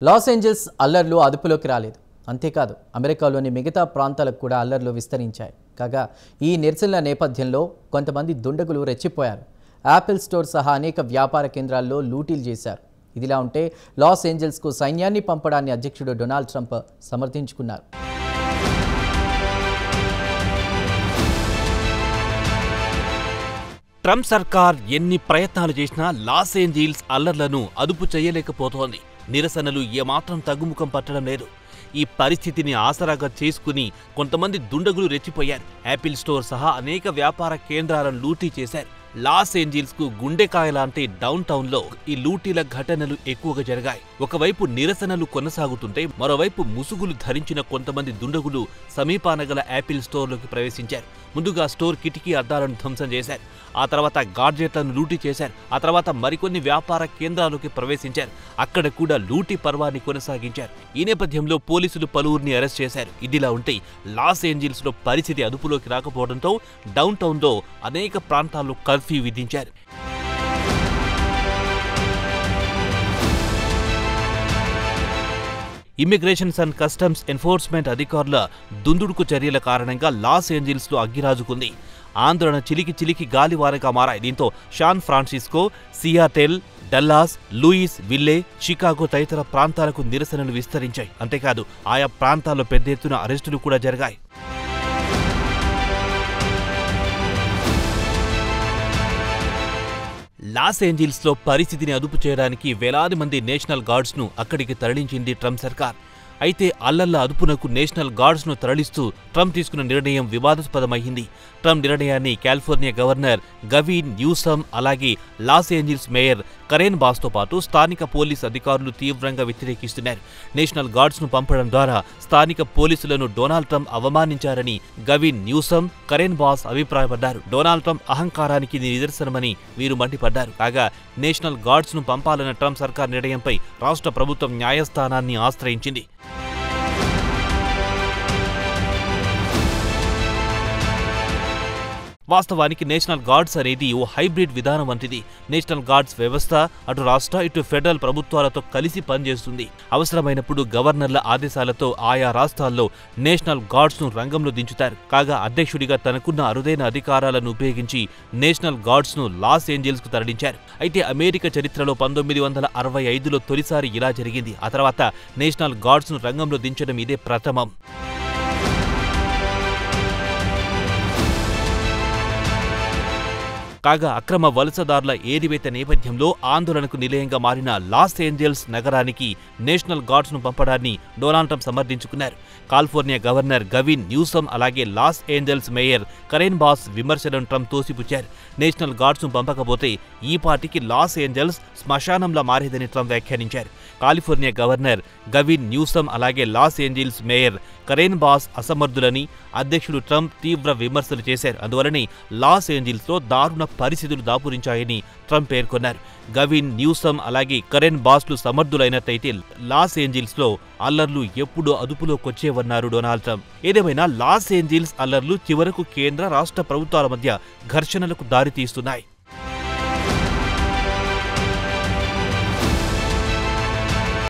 Los Angeles అల్లర్లు అదుపులోకి రాలేదు. అంతేకాదు అమెరికాలోని మిగతా ప్రాంతాలకు కూడా అల్లర్లు విస్తరించాయి. కాగా ఈ నిరసనల నేపథ్యంలో కొంతమంది దుండగులు రెచ్చిపోయారు. యాపిల్ స్టోర్ సహా అనేక వ్యాపార కేంద్రాల్లో లూటీలు చేశారు. ఇదిలా ఉంటే లాస్ ఏంజల్స్కు సైన్యాన్ని పంపడాన్ని అధ్యక్షుడు డొనాల్డ్ ట్రంప్ సమర్థించుకున్నారు. ట్రంప్ సర్కార్ ఎన్ని ప్రయత్నాలు చేసినా లాస్ ఏంజల్స్ అల్లర్లను అదుపు చేయలేకపోతోంది. నిరసనలు ఏమాత్రం తగ్గుముఖం పట్టడం లేదు. ఈ పరిస్థితిని ఆసరాగా చేసుకుని కొంతమంది దుండగులు రెచ్చిపోయారు. యాపిల్ స్టోర్ సహా అనేక వ్యాపార కేంద్రాలను లూటీ చేశారు. లాస్ ఏంజల్స్ కు గుండెకాయ లాంటి డౌన్ టౌన్ లో ఈ లూటీల ఘటనలు ఎక్కువగా జరిగాయి. ఒకవైపు నిరసనలు కొనసాగుతుంటే మరోవైపు ముసుగులు ధరించిన కొంతమంది దుండగులు సమీపాన గల యాపిల్ స్టోర్లోకి ప్రవేశించారు. ముందుగా స్టోర్ కిటికీ అద్దాలను ధ్వంసం చేశారు. ఆ తర్వాత గాడ్జెట్లను లూటీ చేశారు. ఆ తర్వాత మరికొన్ని వ్యాపార కేంద్రాల్లోకి ప్రవేశించారు. అక్కడ కూడా లూటీ పర్వాన్ని కొనసాగించారు. ఈ నేపథ్యంలో పోలీసులు పలువురిని అరెస్ట్ చేశారు. ఇదిలా ఉంటే లాస్ ఏంజల్స్ లో పరిస్థితి అదుపులోకి రాకపోవడంతో డౌన్ టౌన్ లో అనేక ప్రాంతాల్లో కర్ఫ్యూ విధించారు. ఇమ్మిగ్రేషన్స్ అండ్ కస్టమ్స్ ఎన్ఫోర్స్మెంట్ అధికారుల దుందుడుకు చర్యల కారణంగా లాస్ ఏంజల్స్ లో అగ్గిరాజుకుంది. ఆందోళన చిలికి గాలివారగా మారాయి. దీంతో San Francisco, Seattle, Dallas, Louisville, Chicago తదితర ప్రాంతాలకు నిరసనలు విస్తరించాయి. అంతేకాదు ఆయా ప్రాంతాల్లో పెద్ద ఎత్తున అరెస్టులు కూడా జరిగాయి. లాస్ ఏంజల్స్ లో పరిస్థితిని అదుపు చేయడానికి వేలాది మంది నేషనల్ గార్డ్స్ ను అక్కడికి తరలించింది ట్రంప్ సర్కార్. అయితే అల్లర్ల అదుపునకు నేషనల్ గార్డ్స్ ను తరలిస్తూ ట్రంప్ తీసుకున్న నిర్ణయం వివాదాస్పదమైంది. ట్రంప్ నిర్ణయాన్ని కాలిఫోర్నియా గవర్నర్ గవిన్ న్యూసమ్ అలాగే Los Angeles mayor Karen boss తో పాటు స్థానిక పోలీస్ అధికారులు తీవ్రంగా వ్యతిరేకిస్తున్నారు. నేషనల్ గార్డ్స్ ను పంపడం ద్వారా స్థానిక పోలీసులను డొనాల్డ్ ట్రంప్ అవమానించారని గవిన్ న్యూసమ్, కరెన్ బాస్ అభిప్రాయపడ్డారు. డొనాల్డ్ ట్రంప్ అహంకారానికి ఇది నిదర్శనమని వీరు మండిపడ్డారు. కాగా నేషనల్ గార్డ్స్ ను పంపాలన్న ట్రంప్ సర్కార్ నిర్ణయంపై రాష్ట్ర ప్రభుత్వం న్యాయస్థానాన్ని ఆశ్రయించింది. వాస్తవానికి నేషనల్ గార్డ్స్ అనేది ఓ హైబ్రిడ్ విధానం వంటిది. నేషనల్ గార్డ్స్ వ్యవస్థ అటు రాష్ట్ర ఇటు ఫెడరల్ ప్రభుత్వాలతో కలిసి పనిచేస్తుంది. అవసరమైనప్పుడు గవర్నర్ల ఆదేశాలతో ఆయా రాష్ట్రాల్లో నేషనల్ గార్డ్స్ ను రంగంలో దించుతారు. కాగా అధ్యక్షుడిగా తనకున్న అరుదైన అధికారాలను ఉపయోగించి నేషనల్ గార్డ్స్ ను లాస్ ఏంజల్స్ కు తరలించారు. అయితే అమెరికా చరిత్రలో 1965లో తొలిసారి ఇలా జరిగింది. ఆ తర్వాత నేషనల్ గార్డ్స్ ను రంగంలో దించడం ఇదే ప్రథమం. కాగా అక్రమ వలసదారుల ఏరివేత నేపథ్యంలో ఆందోళనకు నిలయంగా మారిన లాస్ ఏంజల్స్ నగరానికి నేషనల్ గార్డ్స్ ను పంపడాన్ని డొనాల్డ్ ట్రంప్ సమర్థించుకున్నారు. కాలిఫోర్నియా గవర్నర్ గవిన్ న్యూసమ్ అలాగే Los Angeles mayor Karen Bass విమర్శలను ట్రంప్ తోసిపుచ్చారు. నేషనల్ గార్డ్స్ ను పంపకపోతే ఈ పార్టీకి లాస్ ఏంజల్స్ శ్మశానంలా మారేదని ట్రంప్ వ్యాఖ్యానించారు. కాలిఫోర్నియా గవర్నర్ గవిన్ న్యూసమ్ అలాగే Los Angeles mayor Karen Bass అసమర్థులని అధ్యక్షుడు ట్రంప్ తీవ్ర విమర్శలు చేశారు. అందువలనే లాస్ ఏంజల్స్ లో దారుణ పరిస్థితులు దాపురించాయని ట్రంప్ పేర్కొన్నారు. గవిన్ న్యూసమ్ అలాగే కరెన్ బాస్లు సమర్థులైనట్టయితే లాస్ ఏంజల్స్ లో అల్లర్లు ఎప్పుడు అదుపులోకొచ్చేవన్నారు డొనాల్డ్ ట్రంప్. ఏదేమైనా లాస్ ఏంజల్స్ అల్లర్లు చివరకు కేంద్ర రాష్ట్ర ప్రభుత్వాల మధ్య ఘర్షణలకు దారితీస్తున్నాయి.